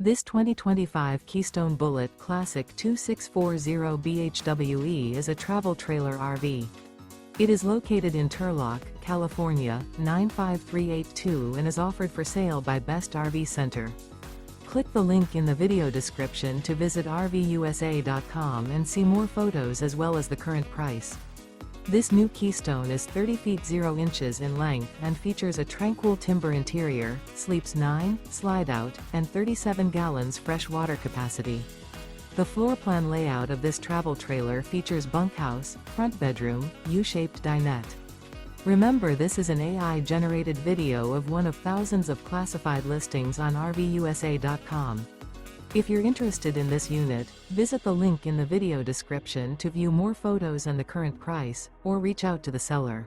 This 2025 Keystone Bullet Classic 2640 BHWE is a travel trailer RV. It is located in Turlock, California, 95382 and is offered for sale by Best RV Center. Click the link in the video description to visit RVUSA.com and see more photos as well as the current price. This new Keystone is 30 feet 0 inches in length and features a Tranquil Timber interior, sleeps 9, Slideout, and 37 gallons fresh water capacity. The floor plan layout of this travel trailer features bunkhouse, front bedroom, U-shaped dinette. Remember, this is an AI-generated video of one of thousands of classified listings on RVUSA.com. If you're interested in this unit, visit the link in the video description to view more photos and the current price, or reach out to the seller.